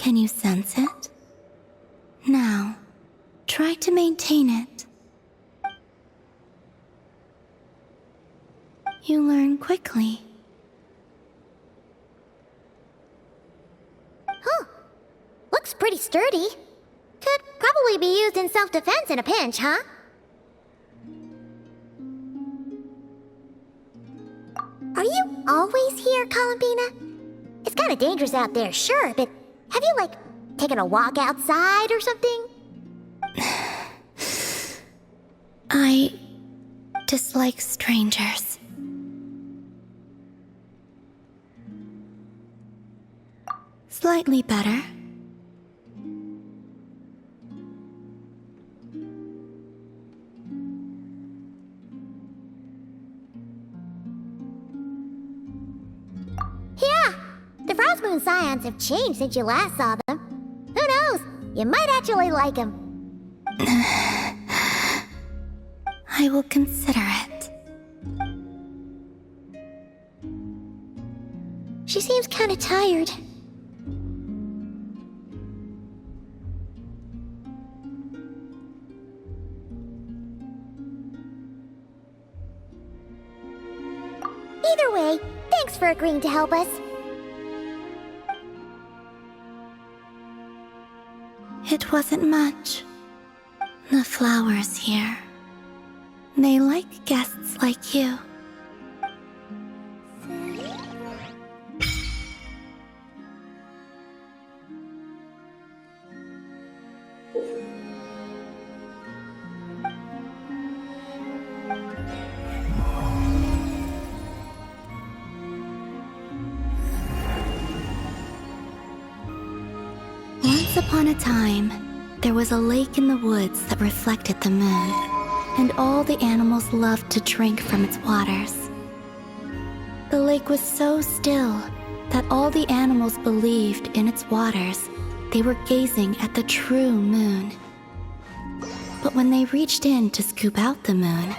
Can you sense it? Now, try to maintain it. You learn quickly. Huh. Looks pretty sturdy. Could probably be used in self-defense in a pinch, huh? Are you always here, Columbina? It's kinda dangerous out there, sure, but have you, like, taken a walk outside or something? I dislike strangers. Slightly better. Yeah, the Frost Moon Scions have changed since you last saw them. Who knows? You might actually like them. I will consider it. She seems kinda tired. Either way, thanks for agreeing to help us. It wasn't much. The flowers here. They like guests like you. Once upon a time, there was a lake in the woods that reflected the moon, and all the animals loved to drink from its waters. The lake was so still that all the animals believed in its waters they were gazing at the true moon. But when they reached in to scoop out the moon,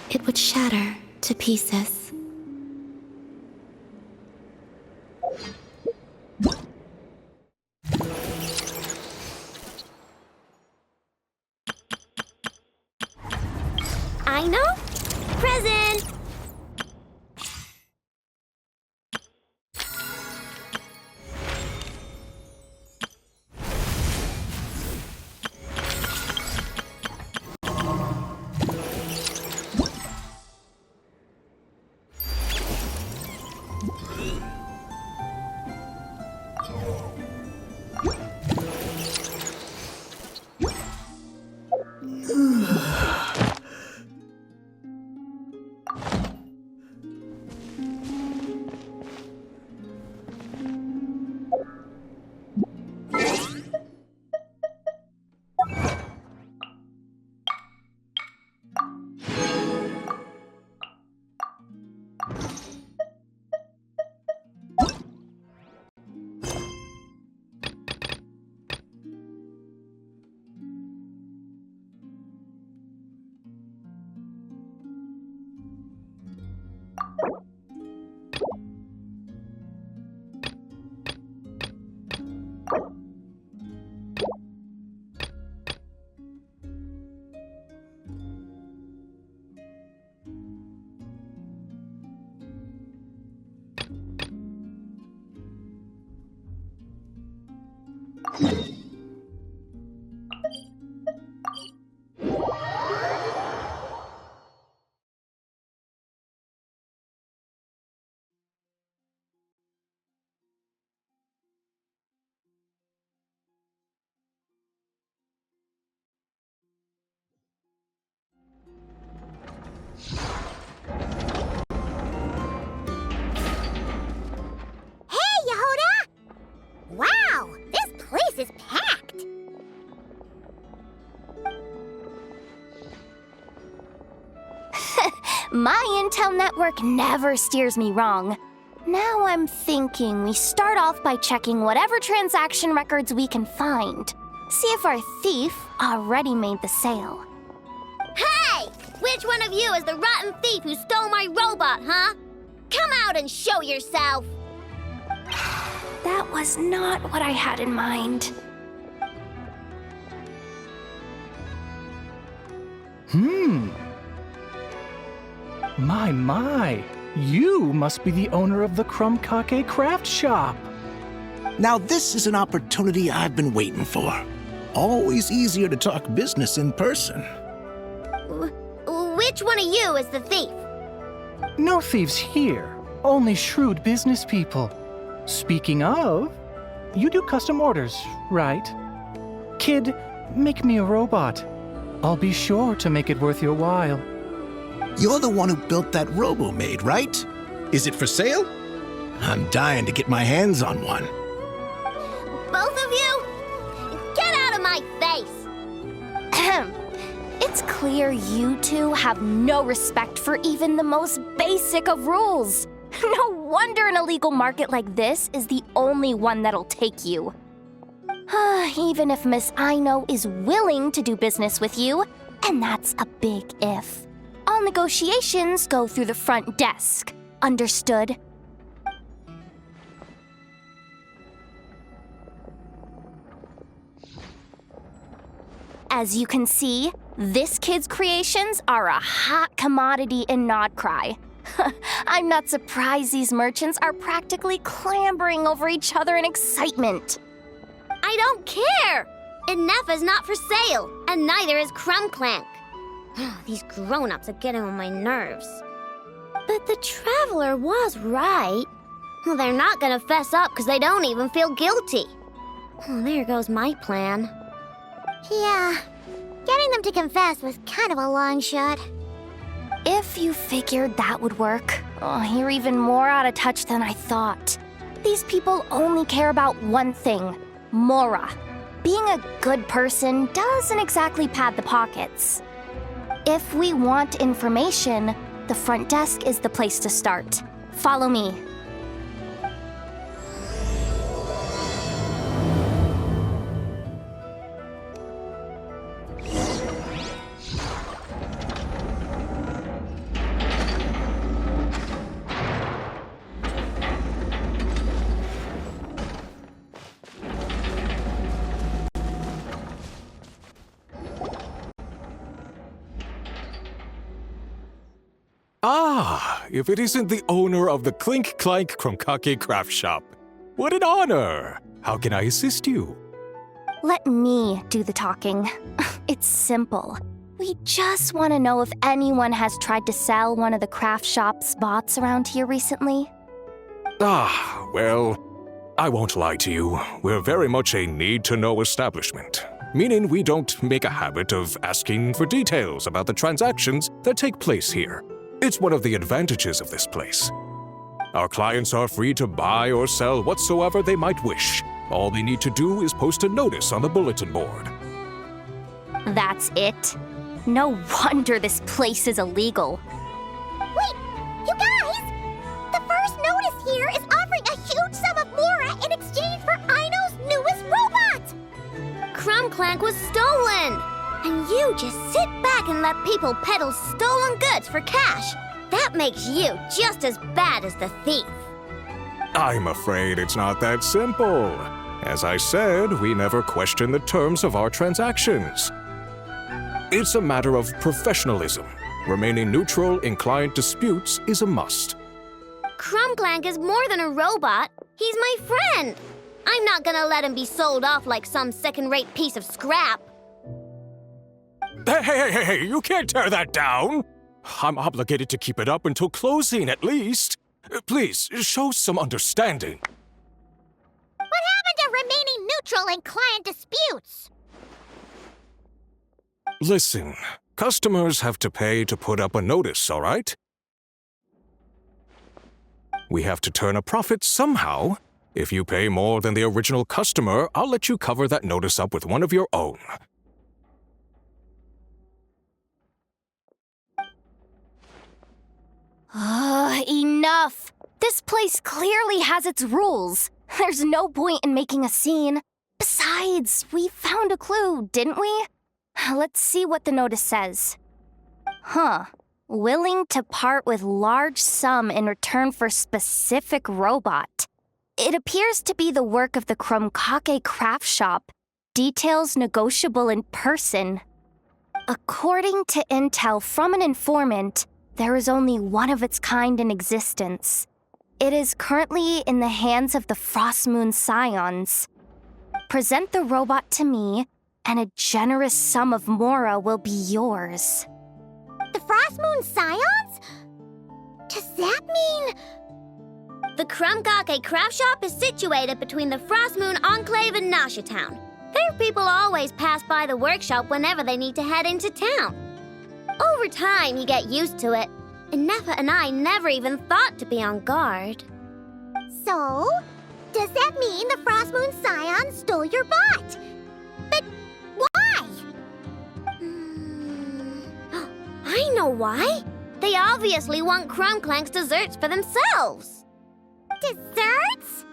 it would shatter to pieces. I know. Present! My intel network never steers me wrong. Now I'm thinking we start off by checking whatever transaction records we can find. See if our thief already made the sale. Hey! Which one of you is the rotten thief who stole my robot, huh? Come out and show yourself! That was not what I had in mind. My. You must be the owner of the Krumkake craft shop. Now this is an opportunity I've been waiting for. Always easier to talk business in person. Which one of you is the thief? No thieves here, only shrewd business people. Speaking of, you do custom orders, right? Kid, make me a robot. I'll be sure to make it worth your while. You're the one who built that robo-maid, right? Is it for sale? I'm dying to get my hands on one. Both of you? Get out of my face! It's clear you two have no respect for even the most basic of rules. No wonder an illegal market like this is the only one that'll take you. Even if Miss Aino is willing to do business with you, and that's a big if. All negotiations go through the front desk. Understood? As you can see, this kid's creations are a hot commodity in Nodcry. I'm not surprised these merchants are practically clambering over each other in excitement. I don't care! Inepha's not for sale, and neither is Krumklank. These grown-ups are getting on my nerves. But the Traveler was right. Well, they're not gonna fess up because they don't even feel guilty. Oh, there goes my plan. Yeah, getting them to confess was kind of a long shot. If you figured that would work, you're even more out of touch than I thought. These people only care about one thing, Mora. Being a good person doesn't exactly pad the pockets. If we want information, the front desk is the place to start. Follow me. Ah, if it isn't the owner of the Clink Clank Krumkake craft shop. What an honor! How can I assist you? Let me do the talking. It's simple. We just want to know if anyone has tried to sell one of the craft shop's bots around here recently. Ah, well, I won't lie to you. We're very much a need-to-know establishment, meaning we don't make a habit of asking for details about the transactions that take place here. It's one of the advantages of this place. Our clients are free to buy or sell whatsoever they might wish. All they need to do is post a notice on the bulletin board. That's it? No wonder this place is illegal. Wait, you guys! The first notice here is offering a huge sum of Mora in exchange for Aino's newest robot! Krumklank was stolen! And you just sit back and let people peddle stolen goods for cash. That makes you just as bad as the thief. I'm afraid it's not that simple. As I said, we never question the terms of our transactions. It's a matter of professionalism. Remaining neutral in client disputes is a must. Krumklank is more than a robot. He's my friend. I'm not gonna let him be sold off like some second-rate piece of scrap. Hey, you can't tear that down! I'm obligated to keep it up until closing, at least. Please, show some understanding. What happened to remaining neutral in client disputes? Listen, customers have to pay to put up a notice, all right? We have to turn a profit somehow. If you pay more than the original customer, I'll let you cover that notice up with one of your own. Enough! This place clearly has its rules. There's no point in making a scene. Besides, we found a clue, didn't we? Let's see what the notice says. Willing to part with large sum in return for specific robot. It appears to be the work of the Krumkake craft shop. Details negotiable in person. According to intel from an informant, there is only one of its kind in existence. It is currently in the hands of the Frost Moon Scions. Present the robot to me, and a generous sum of Mora will be yours. The Frost Moon Scions? Does that mean... The Krumkake craft shop is situated between the Frost Moon Enclave and Nasha Town. Their people always pass by the workshop whenever they need to head into town. Over time, you get used to it, and Nefa and I never even thought to be on guard. So, does that mean the Frost Moon Scions stole your bot? But why? I know why. They obviously want Krumklank's desserts for themselves. Desserts?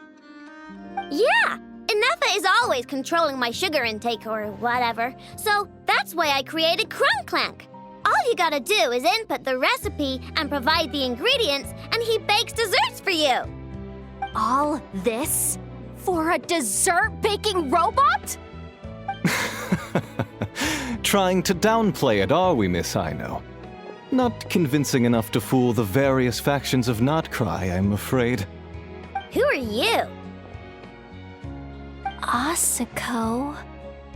Yeah, and Nefa is always controlling my sugar intake or whatever, so that's why I created Krumklank. All you gotta do is input the recipe and provide the ingredients, and he bakes desserts for you. All this for a dessert baking robot? Trying to downplay it, are we, Miss Ino? Not convincing enough to fool the various factions of Notcry, I'm afraid. Who are you? Asako?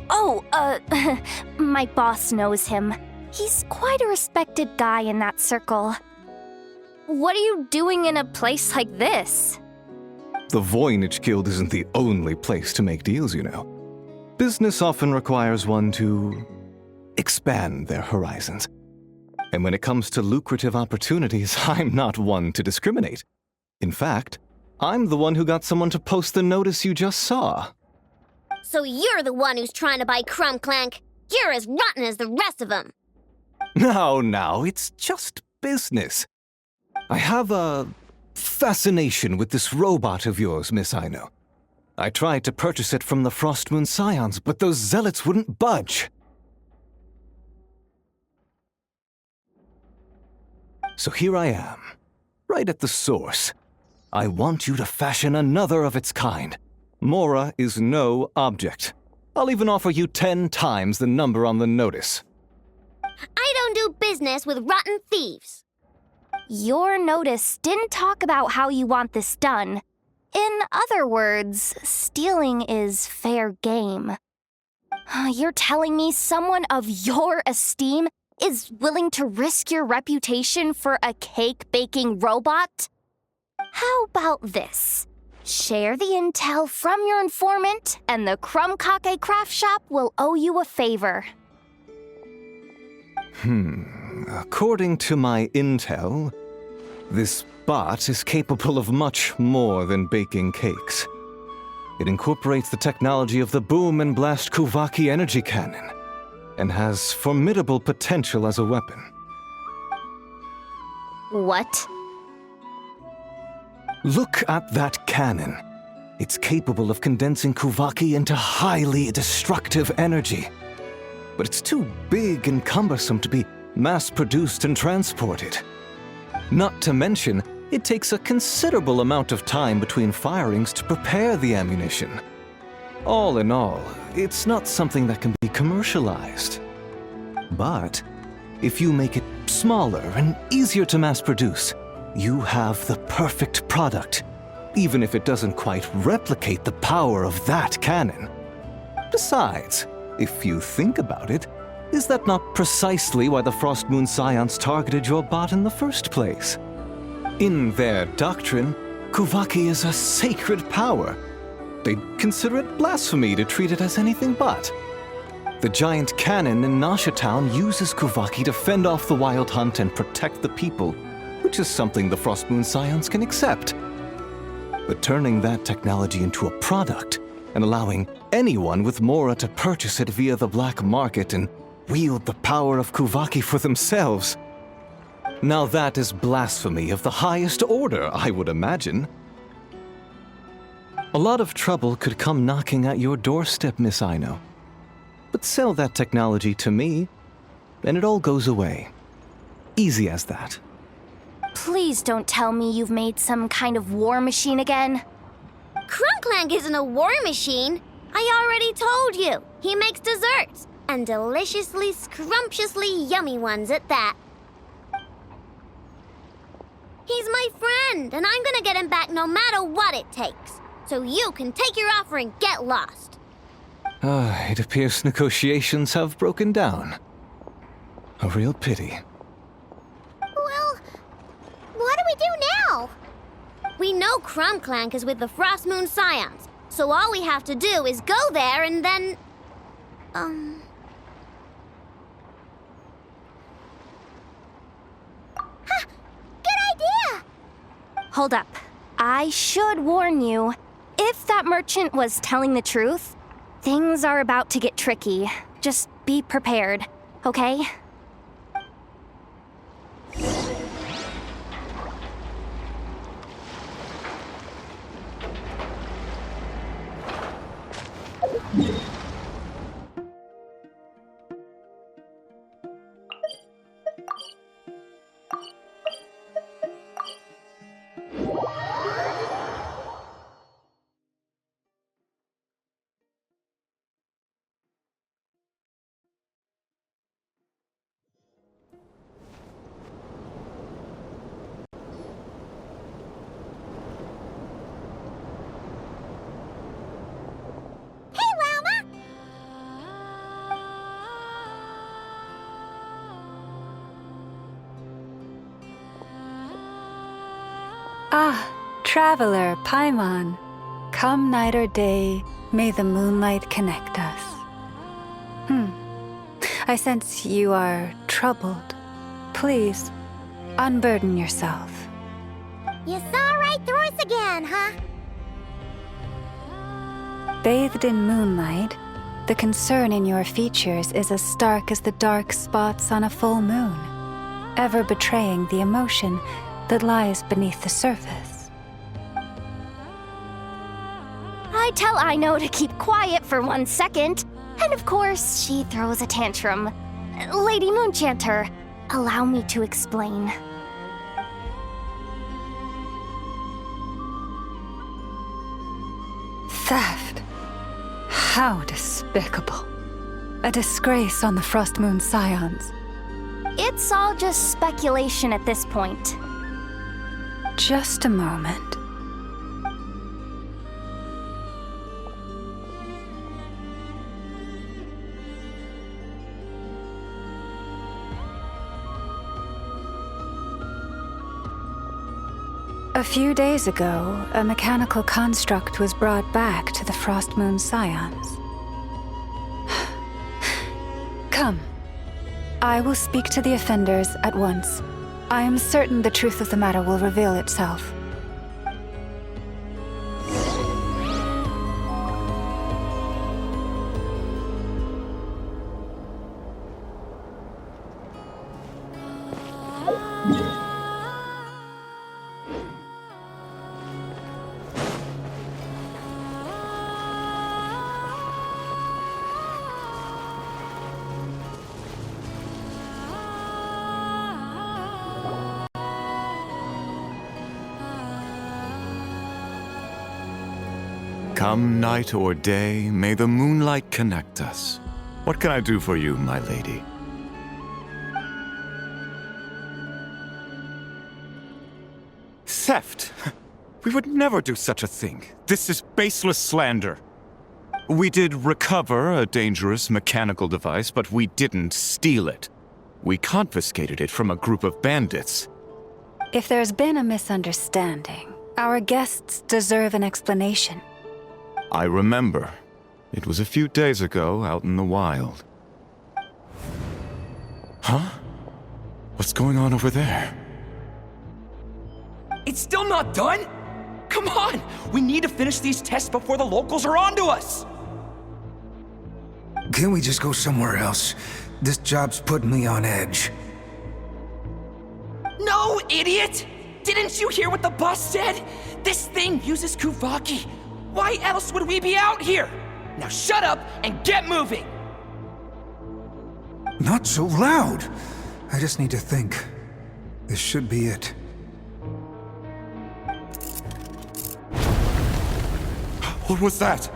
Oh, my boss knows him. He's quite a respected guy in that circle. What are you doing in a place like this? The Voynich Guild isn't the only place to make deals, you know. Business often requires one to expand their horizons. And when it comes to lucrative opportunities, I'm not one to discriminate. In fact, I'm the one who got someone to post the notice you just saw. So you're the one who's trying to buy Krumklank. You're as rotten as the rest of them. Now, it's just business. I have a fascination with this robot of yours, Miss Ino. I tried to purchase it from the Frost Moon Scions, but those zealots wouldn't budge. So here I am, right at the source. I want you to fashion another of its kind. Mora is no object. I'll even offer you 10 times the number on the notice. I don't do business with rotten thieves. Your notice didn't talk about how you want this done. In other words, stealing is fair game. You're telling me someone of your esteem is willing to risk your reputation for a cake-baking robot? How about this? Share the intel from your informant, and the Krumkake craft shop will owe you a favor. According to my intel, this bot is capable of much more than baking cakes. It incorporates the technology of the Bwoooom and Blast Kuvaki energy cannon, and has formidable potential as a weapon. What? Look at that cannon. It's capable of condensing Kuvaki into highly destructive energy. But it's too big and cumbersome to be mass-produced and transported. Not to mention, it takes a considerable amount of time between firings to prepare the ammunition. All in all, it's not something that can be commercialized. But if you make it smaller and easier to mass-produce, you have the perfect product, even if it doesn't quite replicate the power of that cannon. Besides, if you think about it, is that not precisely why the Frost Moon Scions targeted your bot in the first place? In their doctrine, Kuvaki is a sacred power. They'd consider it blasphemy to treat it as anything but. The giant cannon in Nasha Town uses Kuvaki to fend off the wild hunt and protect the people, which is something the Frost Moon Scions can accept. But turning that technology into a product and allowing anyone with Mora to purchase it via the black market and wield the power of Kuvaki for themselves. Now that is blasphemy of the highest order, I would imagine. A lot of trouble could come knocking at your doorstep, Miss Ino. But sell that technology to me, and it all goes away. Easy as that. Please don't tell me you've made some kind of war machine again. Clank isn't a war machine. I already told you. He makes desserts, and deliciously, scrumptiously yummy ones at that. He's my friend, and I'm gonna get him back no matter what it takes. So you can take your offer and get lost. It appears negotiations have broken down. A real pity. Well, what do we do now? We know Clank is with the Frost Moon Scions, so all we have to do is go there and then... Good idea! Hold up. I should warn you. If that merchant was telling the truth, things are about to get tricky. Just be prepared, okay? Ah, traveler, Paimon. Come night or day, may the moonlight connect us. I sense you are troubled. Please, unburden yourself. You saw right through us again, huh? Bathed in moonlight, the concern in your features is as stark as the dark spots on a full moon, ever betraying the emotion that lies beneath the surface. I tell Aino to keep quiet for 1 second, and of course, she throws a tantrum. Lady Moonchanter, allow me to explain. Theft. How despicable. A disgrace on the Frost Moon Scions. It's all just speculation at this point. Just a moment. A few days ago, a mechanical construct was brought back to the Frost Moon Scions. Come. I will speak to the offenders at once. I am certain the truth of the matter will reveal itself. Come night or day, may the moonlight connect us. What can I do for you, my lady? Theft? We would never do such a thing. This is baseless slander. We did recover a dangerous mechanical device, but we didn't steal it. We confiscated it from a group of bandits. If there's been a misunderstanding, our guests deserve an explanation. I remember. It was a few days ago out in the wild. Huh? What's going on over there? It's still not done? Come on! We need to finish these tests before the locals are onto us! Can't we just go somewhere else? This job's putting me on edge. No, idiot! Didn't you hear what the boss said? This thing uses Kuvaki. Why else would we be out here? Now shut up and get moving! Not so loud! I just need to think. This should be it. What was that?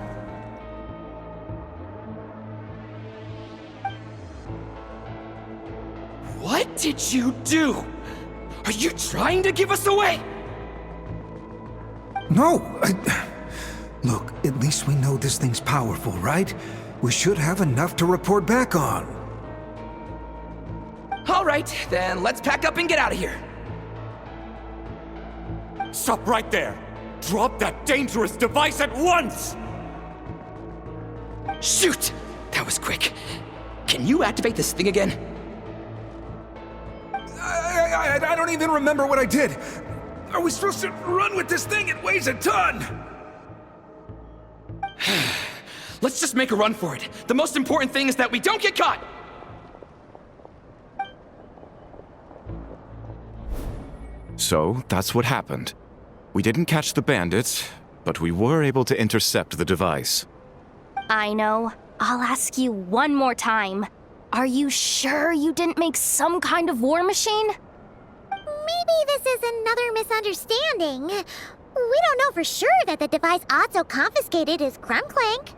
What did you do? Are you trying to give us away? No, Look, at least we know this thing's powerful, right? We should have enough to report back on. All right, then let's pack up and get out of here. Stop right there! Drop that dangerous device at once! Shoot! That was quick. Can you activate this thing again? I don't even remember what I did. Are we supposed to run with this thing? It weighs a ton! Let's just make a run for it. The most important thing is that we don't get caught! So, that's what happened. We didn't catch the bandits, but we were able to intercept the device. I know. I'll ask you one more time. Are you sure you didn't make some kind of war machine? Maybe this is another misunderstanding. We don't know for sure that the device Otso confiscated is Krumclank.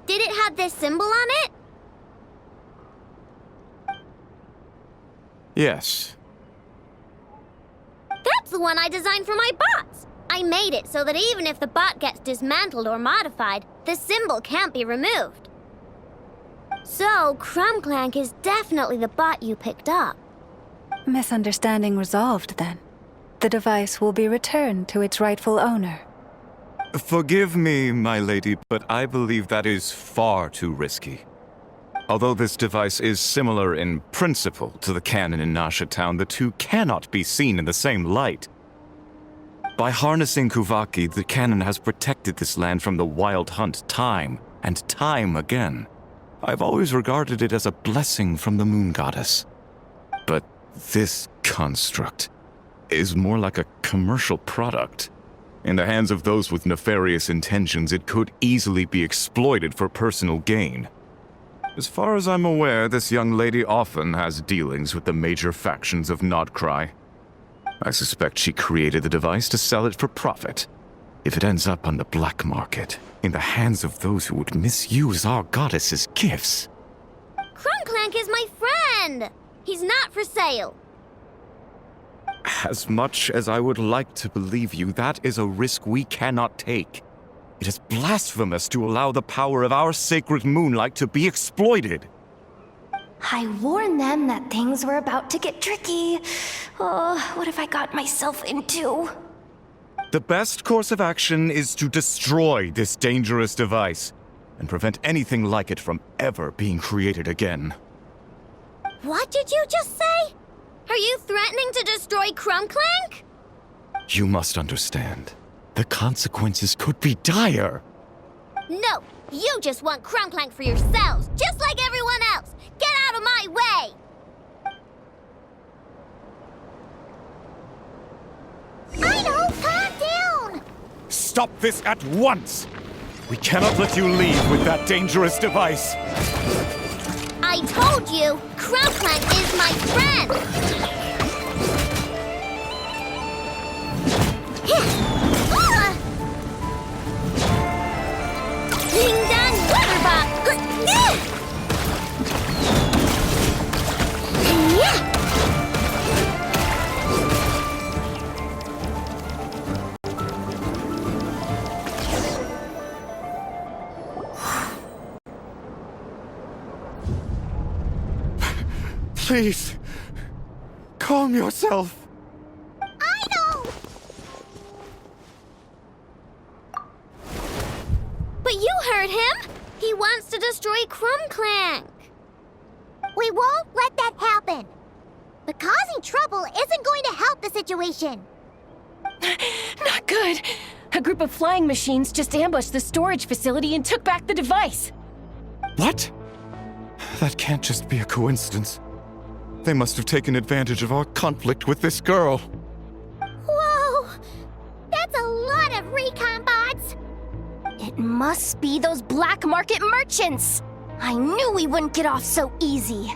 Did it have this symbol on it? Yes. That's the one I designed for my bots. I made it so that even if the bot gets dismantled or modified, the symbol can't be removed. So, Krumclank is definitely the bot you picked up. Misunderstanding resolved, then. The device will be returned to its rightful owner. Forgive me, my lady, but I believe that is far too risky. Although this device is similar in principle to the cannon in Nasha Town, the two cannot be seen in the same light. By harnessing Kuvaki, the cannon has protected this land from the wild hunt time and time again. I've always regarded it as a blessing from the moon goddess. But this construct is more like a commercial product. In the hands of those with nefarious intentions, it could easily be exploited for personal gain. As far as I'm aware, this young lady often has dealings with the major factions of Nodcry. I suspect she created the device to sell it for profit. If it ends up on the black market, in the hands of those who would misuse our goddess's gifts. Krumclank is my friend! He's not for sale. As much as I would like to believe you, that is a risk we cannot take. It is blasphemous to allow the power of our sacred moonlight to be exploited. I warned them that things were about to get tricky. Oh, what have I got myself into? The best course of action is to destroy this dangerous device and prevent anything like it from ever being created again. What did you just say? Are you threatening to destroy Krumclank? You must understand. The consequences could be dire. No, you just want Krumclank for yourselves, just like everyone else. Get out of my way! I know, calm down! Stop this at once! We cannot let you leave with that dangerous device. I told you, Krumclank is my friend! Ding dong Weatherbot! Please, calm yourself. I know! But you heard him! He wants to destroy Krumclank! We won't let that happen. But causing trouble isn't going to help the situation. Not good. A group of flying machines just ambushed the storage facility and took back the device. What? That can't just be a coincidence. They must have taken advantage of our conflict with this girl. Whoa! That's a lot of recon bots! It must be those black market merchants! I knew we wouldn't get off so easy.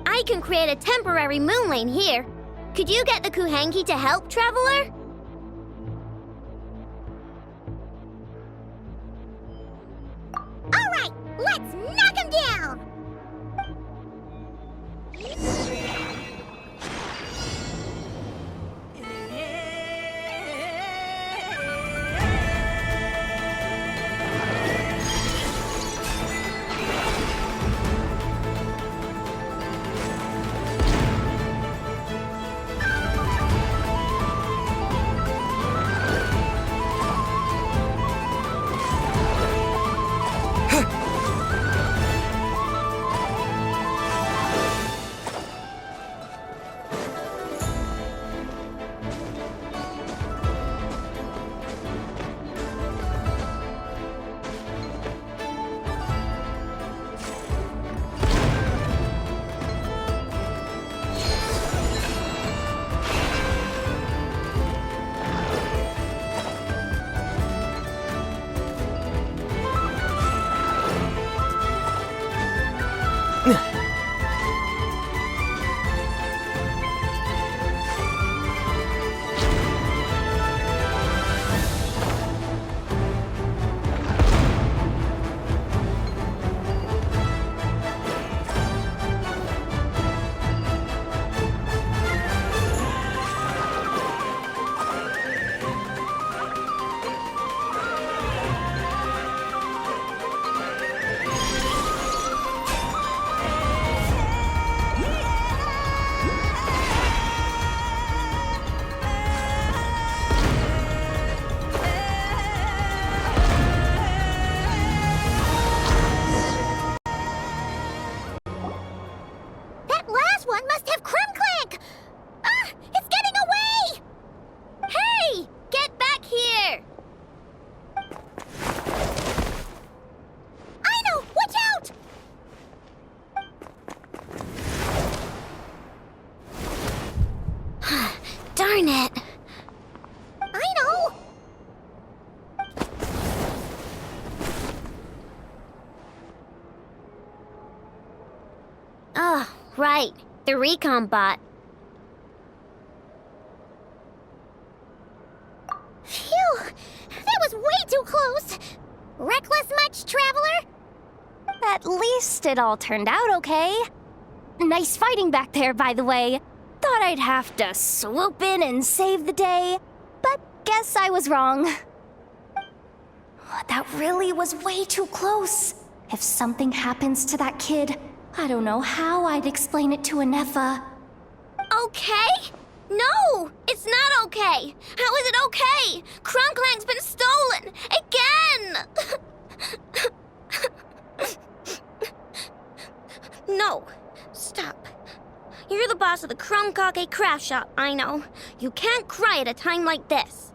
I can create a temporary moon lane here. Could you get the Kuhangi to help, Traveler? That last one must have Krumclank! Ah! It's getting away! Hey! Get back here! I know! Watch out! Darn it! I know! Oh, right. The recon bot. Phew! That was way too close! Reckless much, Traveler? At least it all turned out okay. Nice fighting back there, by the way. Thought I'd have to swoop in and save the day, but guess I was wrong. That really was way too close. If something happens to that kid, I don't know how I'd explain it to Anefa. Okay? No! It's not okay! How is it okay? Krumclank's been stolen! Again! No. Stop. You're the boss of the Krumkake craft shop, I know. You can't cry at a time like this.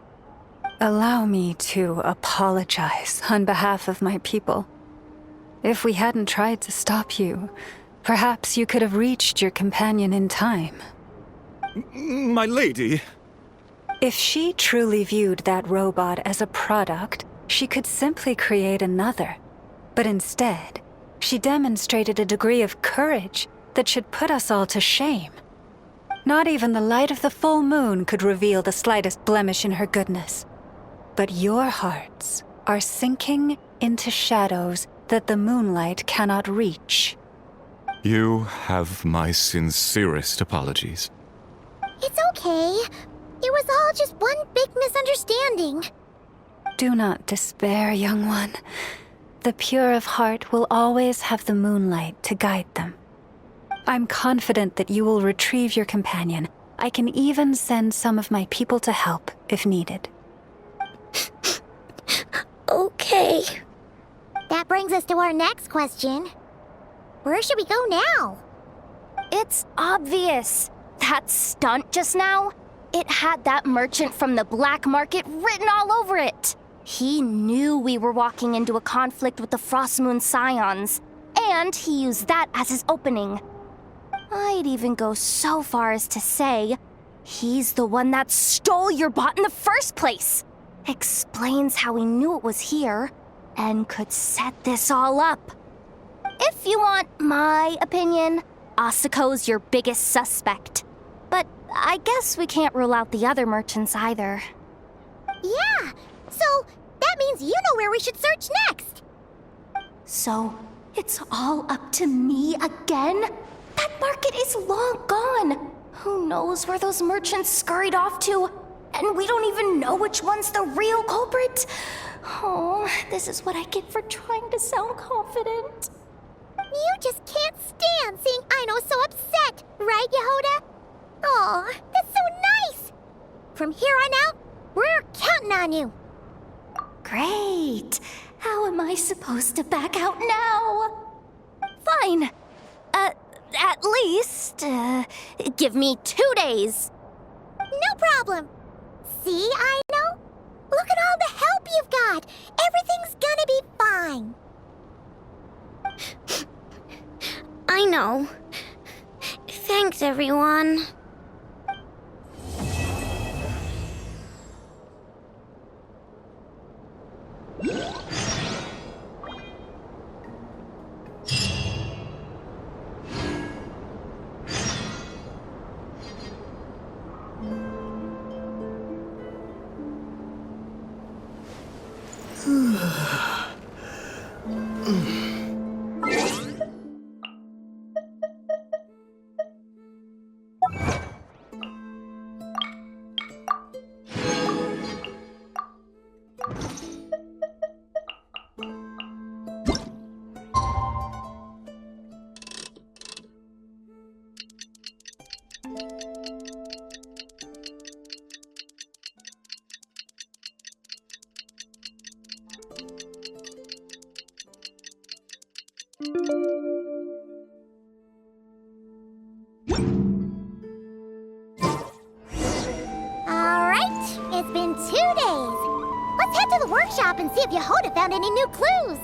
Allow me to apologize on behalf of my people. If we hadn't tried to stop you, perhaps you could have reached your companion in time. My lady. If she truly viewed that robot as a product, she could simply create another. But instead, she demonstrated a degree of courage that should put us all to shame. Not even the light of the full moon could reveal the slightest blemish in her goodness. But your hearts are sinking into shadows that the moonlight cannot reach. You have my sincerest apologies. It's okay. It was all just one big misunderstanding. Do not despair, young one. The pure of heart will always have the moonlight to guide them. I'm confident that you will retrieve your companion. I can even send some of my people to help if needed. Okay. That brings us to our next question. Where should we go now? It's obvious. That stunt just now, it had that merchant from the black market written all over it. He knew we were walking into a conflict with the Frostmoon Scions, and he used that as his opening. I'd even go so far as to say, he's the one that stole your bot in the first place. Explains how he knew it was here, and could set this all up. If you want my opinion, Asuko's your biggest suspect. But I guess we can't rule out the other merchants either. Yeah, so that means you know where we should search next. So, it's all up to me again? That market is long gone. Who knows where those merchants scurried off to? And we don't even know which one's the real culprit. Oh, this is what I get for trying to sound confident. You just can't stand seeing Aino so upset, right, Yehoda? Aw, that's so nice! From here on out, we're counting on you. Great. How am I supposed to back out now? Fine. At least, give me 2 days. No problem. See, Aino? Look at all the help you've got. Everything's gonna be fine. I know. Thanks, everyone. Alright, it's been 2 days. Let's head to the workshop and see if Yehoda found any new clues.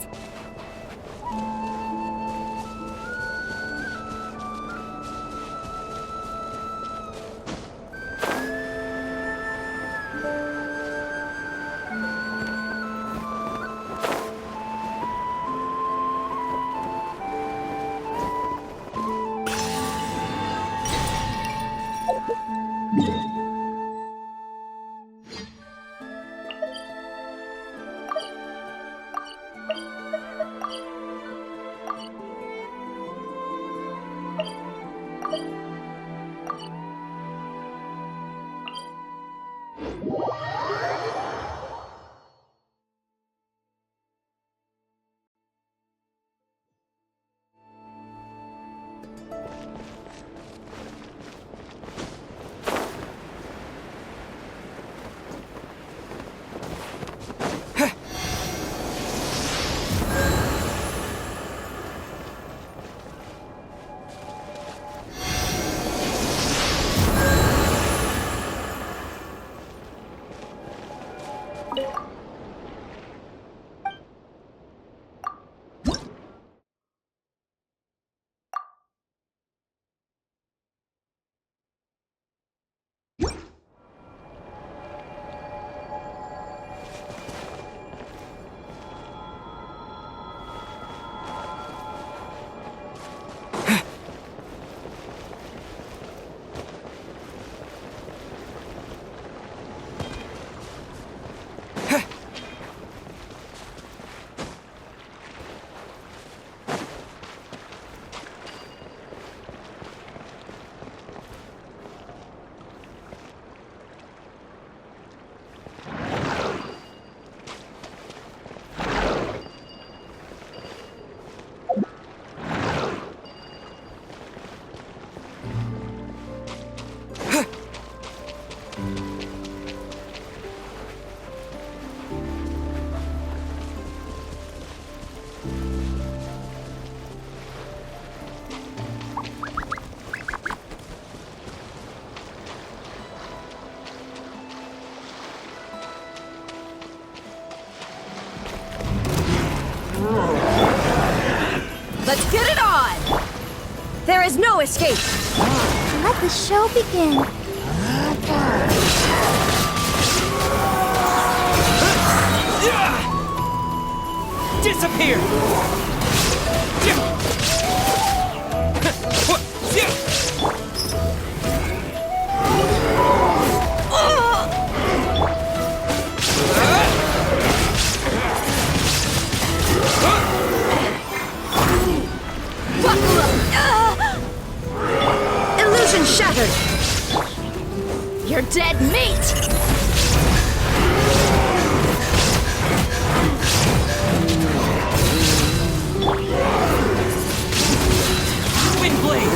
Let's get it on! There is no escape! Let the show begin. Disappear! Illusion shattered! You're dead meat! Windblade!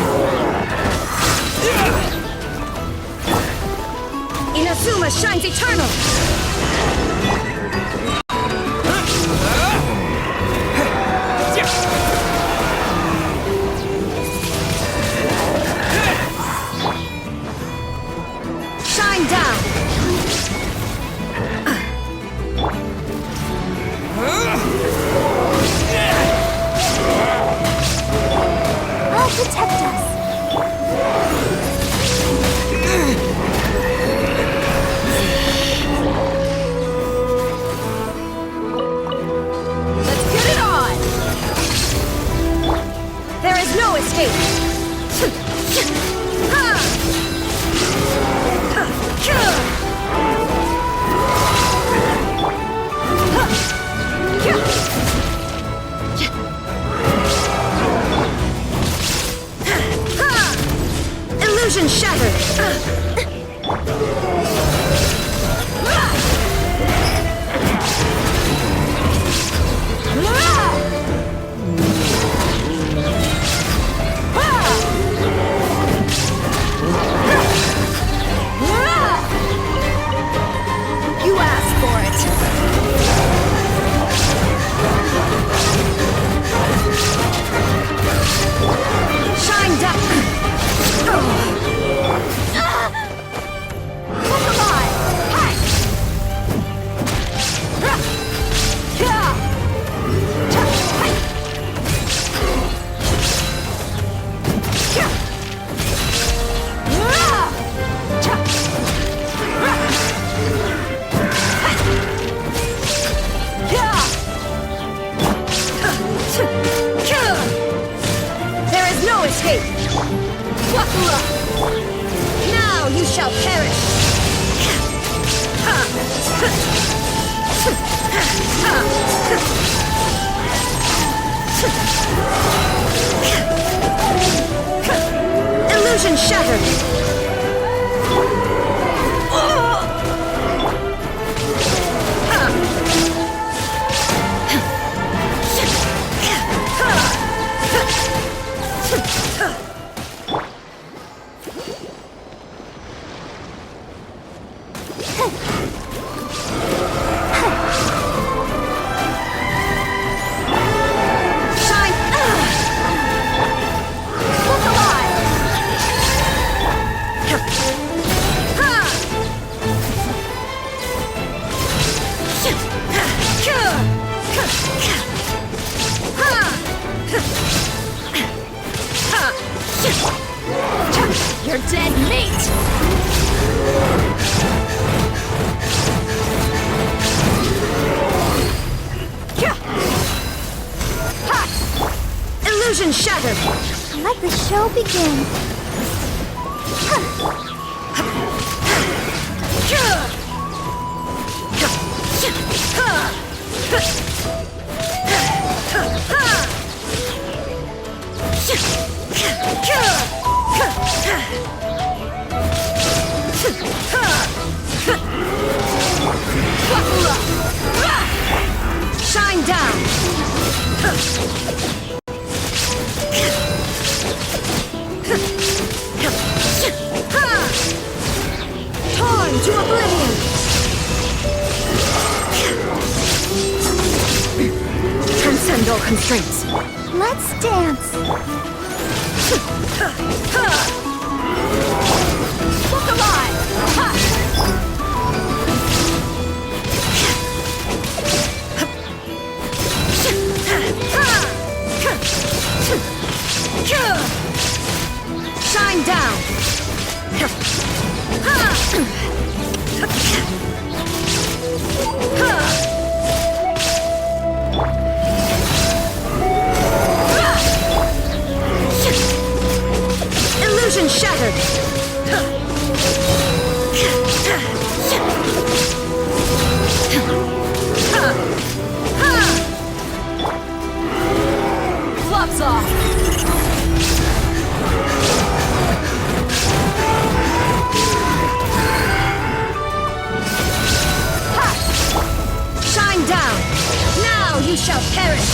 Inazuma shines eternal! Shine down! I'll protect us. Let's get it on! There is no escape! Illusion shattered! You asked for it! Shine down! Now you shall perish! Illusion shattered! You're dead meat! Illusion shattered! Let the show begin. Shine down! Torn to oblivion! Transcend all constraints! Let's dance. Look alive! Shine down! Illusion shattered! Flops off! Shine down! Now you shall perish!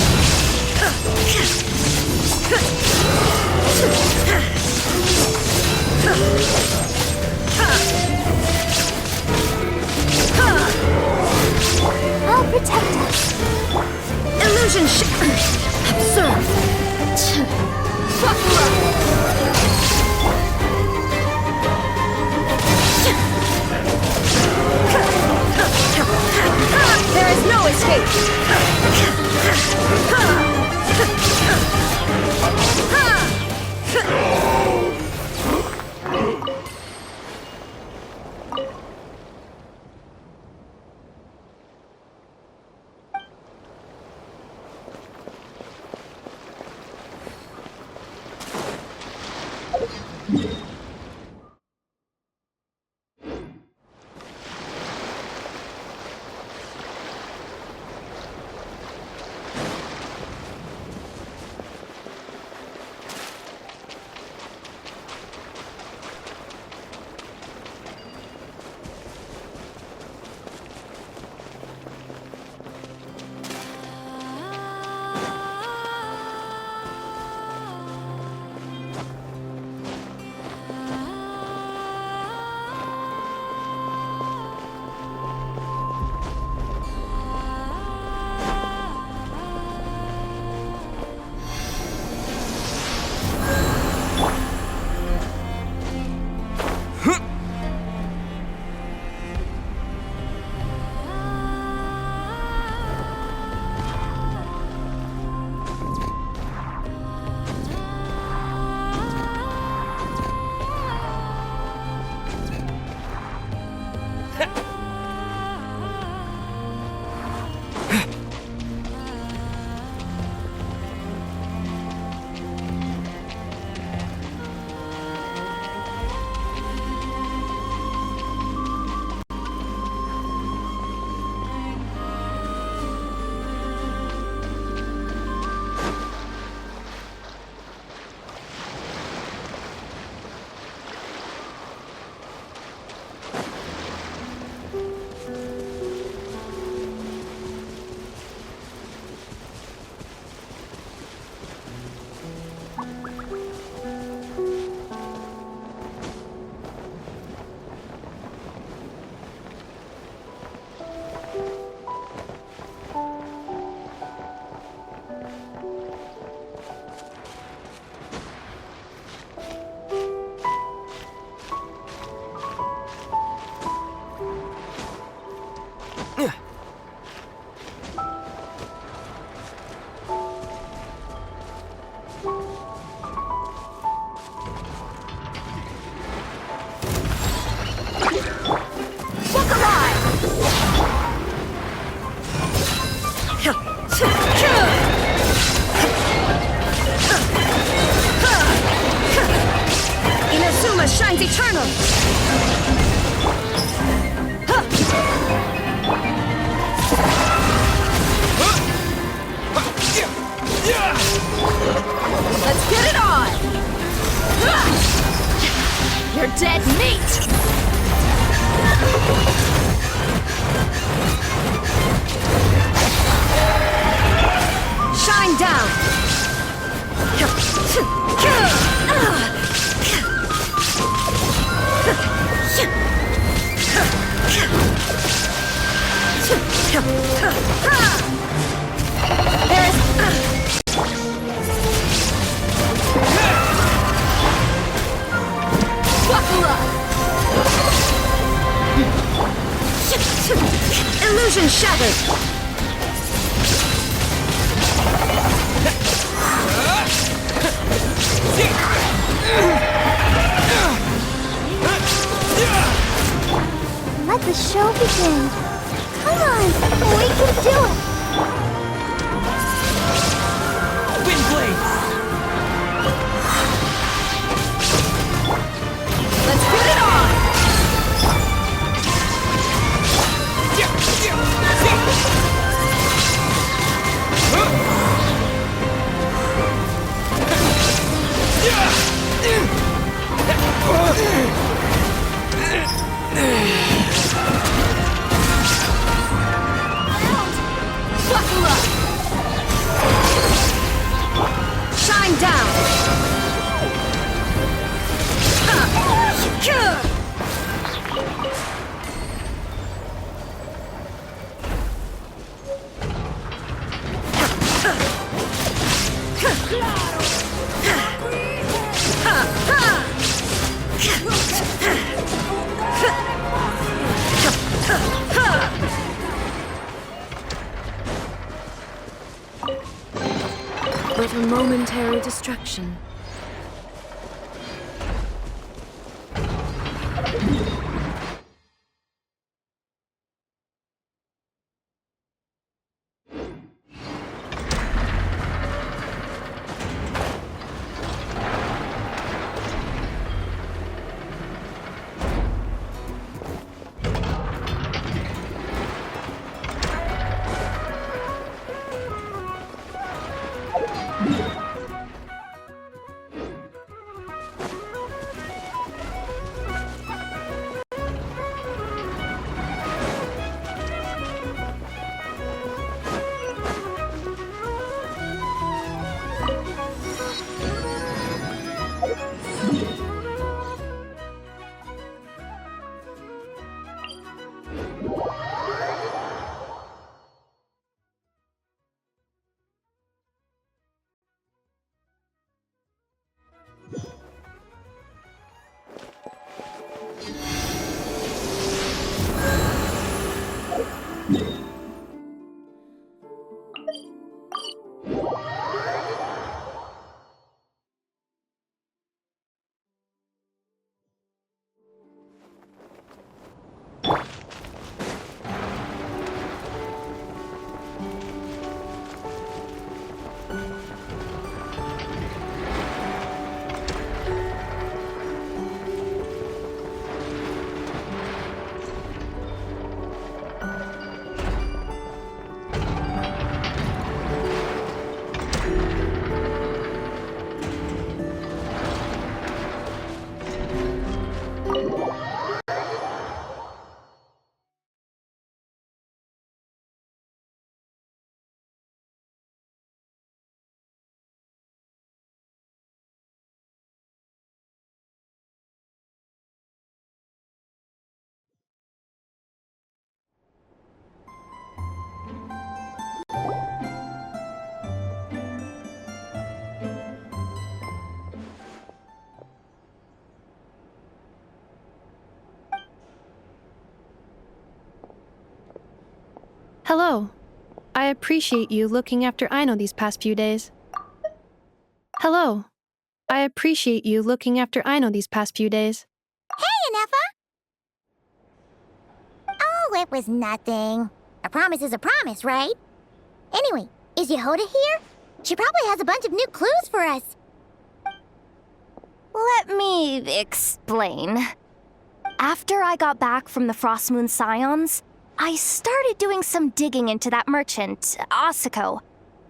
eternal! Let's get it on! You're dead meat! Shine down! Buckle up! Illusion shattered! Let the show begin. Come on, we can do it. Wind blades! Let's get it on! Buckle up! Shine down! But a momentary distraction. Hello. I appreciate you looking after Aino these past few days. Hello. I appreciate you looking after Aino these past few days. Hey, Anefa! Oh, it was nothing. A promise is a promise, right? Anyway, is Yehoda here? She probably has a bunch of new clues for us. Let me explain. After I got back from the Frostmoon Scions, I started doing some digging into that merchant, Asako.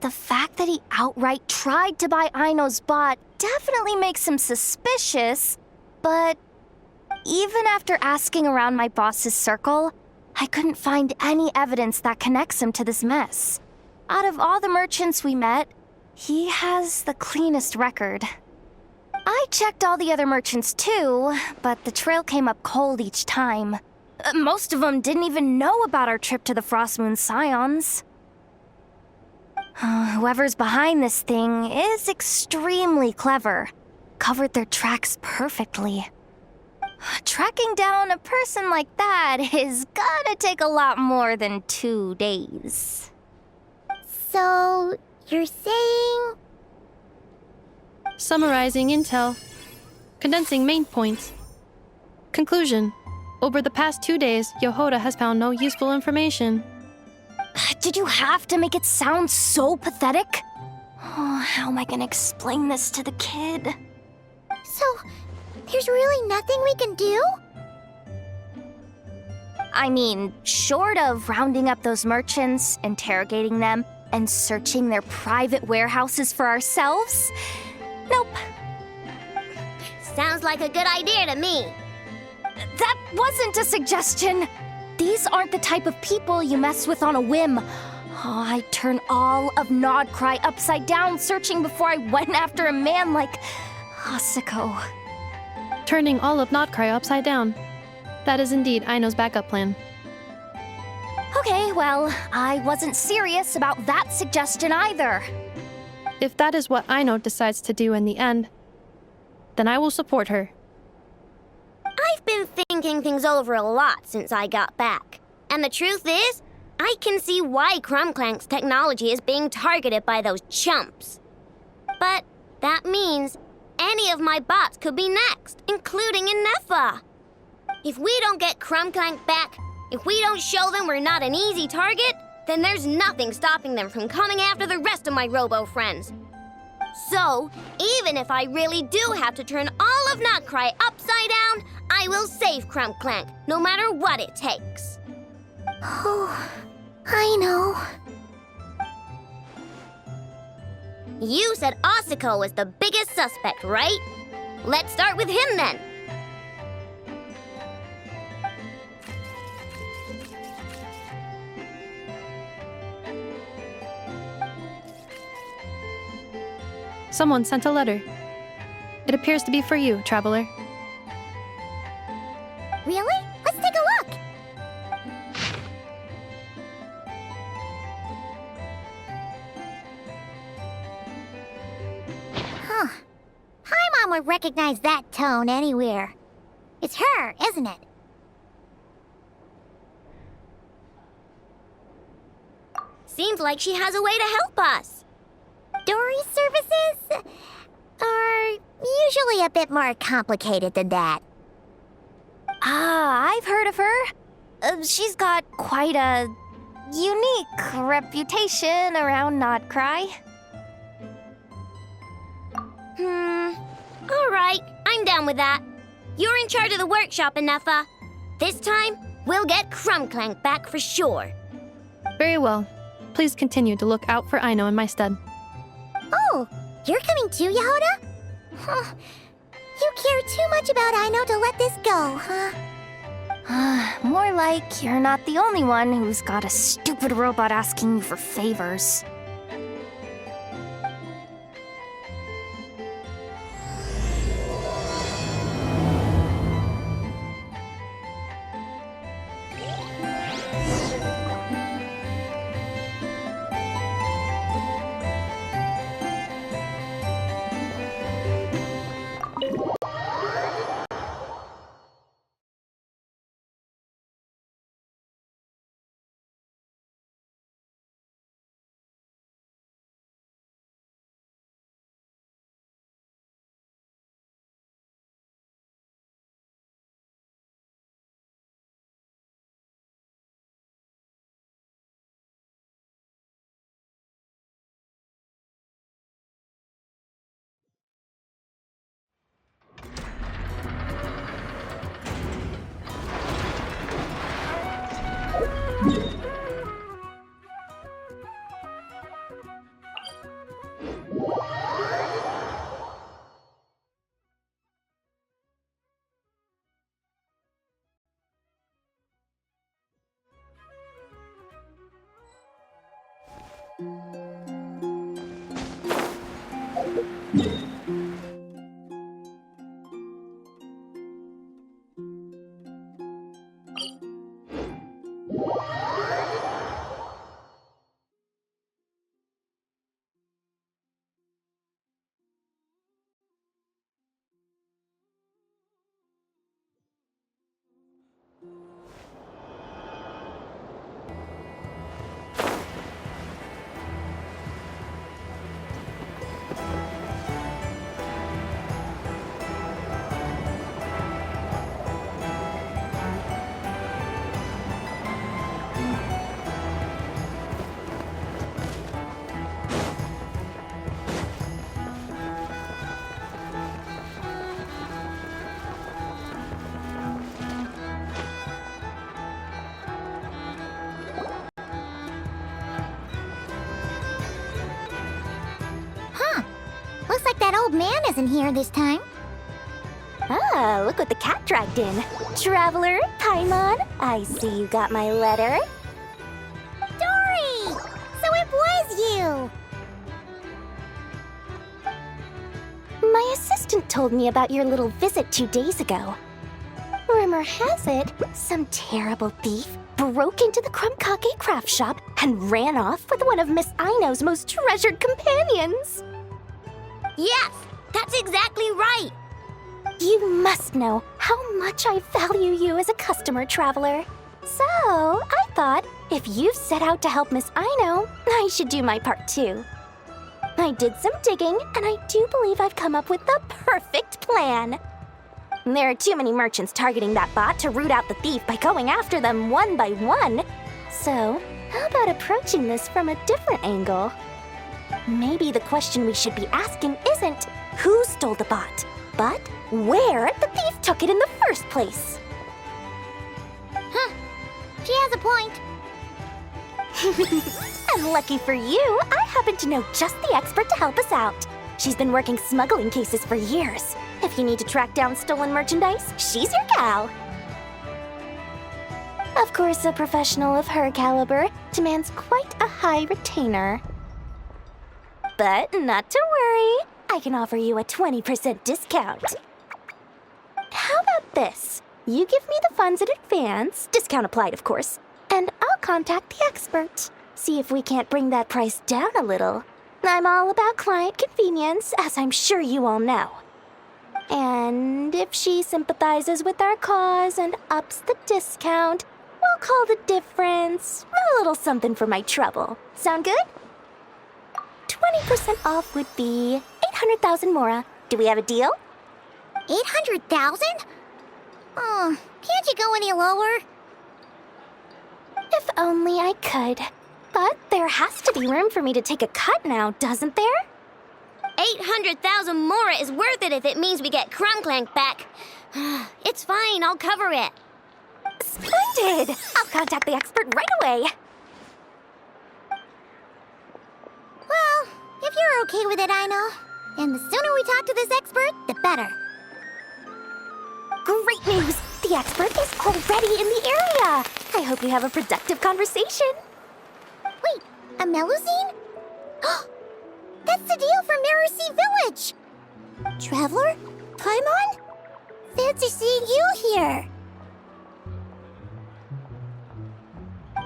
The fact that he outright tried to buy Aino's bot definitely makes him suspicious, but even after asking around my boss's circle, I couldn't find any evidence that connects him to this mess. Out of all the merchants we met, he has the cleanest record. I checked all the other merchants too, but the trail came up cold each time. Most of them didn't even know about our trip to the Frostmoon Scions. Whoever's behind this thing is extremely clever. Covered their tracks perfectly. Tracking down a person like that is gonna take a lot more than 2 days. So, you're saying... Summarizing intel. Condensing main points. Conclusion. Over the past 2 days, Yehoda has found no useful information. Did you have to make it sound so pathetic? Oh, how am I gonna explain this to the kid? So, there's really nothing we can do? I mean, short of rounding up those merchants, interrogating them, and searching their private warehouses for ourselves? Nope. Sounds like a good idea to me. That wasn't a suggestion. These aren't the type of people you mess with on a whim. Oh, I'd turn all of Nodcry upside down searching before I went after a man like Asako. Turning all of Notcry upside down. That is indeed Aino's backup plan. Okay, well, I wasn't serious about that suggestion either. If that is what Aino decides to do in the end, then I will support her. I've been thinking things over a lot since I got back. And the truth is, I can see why Crumclank's technology is being targeted by those chumps. But that means any of my bots could be next, including Inefa. If we don't get Crumclank back, if we don't show them we're not an easy target, then there's nothing stopping them from coming after the rest of my robo friends. So, even if I really do have to turn all of Notcry upside down, I will save Crumclank, no matter what it takes. Oh, I know. You said Asako was the biggest suspect, right? Let's start with him then. Someone sent a letter. It appears to be for you, traveler. Really? Let's take a look! Huh. Paimon would recognize that tone anywhere. It's her, isn't it? Seems like she has a way to help us. Dory's services are usually a bit more complicated than that. Ah, I've heard of her. She's got quite a unique reputation around Notcry. Alright, I'm down with that. You're in charge of the workshop, Inefa. This time, we'll get Crumclank back for sure. Very well. Please continue to look out for Aino in my stead. Oh, you're coming too, Yehoda? Huh. You care too much about Aino to let this go, huh? More like you're not the only one who's got a stupid robot asking you for favors. Looks like that old man isn't here this time. Ah, look what the cat dragged in. Traveler, Paimon, I see you got my letter. Dory! So it was you! My assistant told me about your little visit 2 days ago. Rumor has it, some terrible thief broke into the Krumkake craft shop and ran off with one of Miss Aino's most treasured companions. Yes, that's exactly right. You must know how much I value you as a customer, Traveler. So, I thought, if you've set out to help Miss Aino, I should do my part too. I did some digging, and I do believe I've come up with the perfect plan. There are too many merchants targeting that bot to root out the thief by going after them one by one. So, how about approaching this from a different angle? Maybe the question we should be asking isn't who stole the bot, but where the thief took it in the first place. Huh. She has a point. And lucky for you, I happen to know just the expert to help us out. She's been working smuggling cases for years. If you need to track down stolen merchandise, she's your gal. Of course, a professional of her caliber demands quite a high retainer. But not to worry, I can offer you a 20% discount. How about this? You give me the funds in advance, discount applied of course, and I'll contact the expert. See if we can't bring that price down a little. I'm all about client convenience, as I'm sure you all know. And if she sympathizes with our cause and ups the discount, we'll call the difference a little something for my trouble. Sound good? 20% off would be 800,000 mora. Do we have a deal? 800,000? Oh, can't you go any lower? If only I could. But there has to be room for me to take a cut now, doesn't there? 800,000 mora is worth it if it means we get Krumklank back. It's fine, I'll cover it. Splendid! I'll contact the expert right away. Well, if you're okay with it, Aino. And the sooner we talk to this expert, the better. Great news! The expert is already in the area! I hope you have a productive conversation. Wait, a Melusine? That's the deal from Mirror Sea Village! Traveler? Paimon? Fancy seeing you here!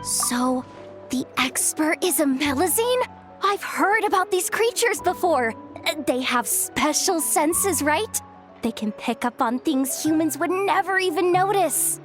So, the expert is a Melusine? I've heard about these creatures before. They have special senses, right? They can pick up on things humans would never even notice.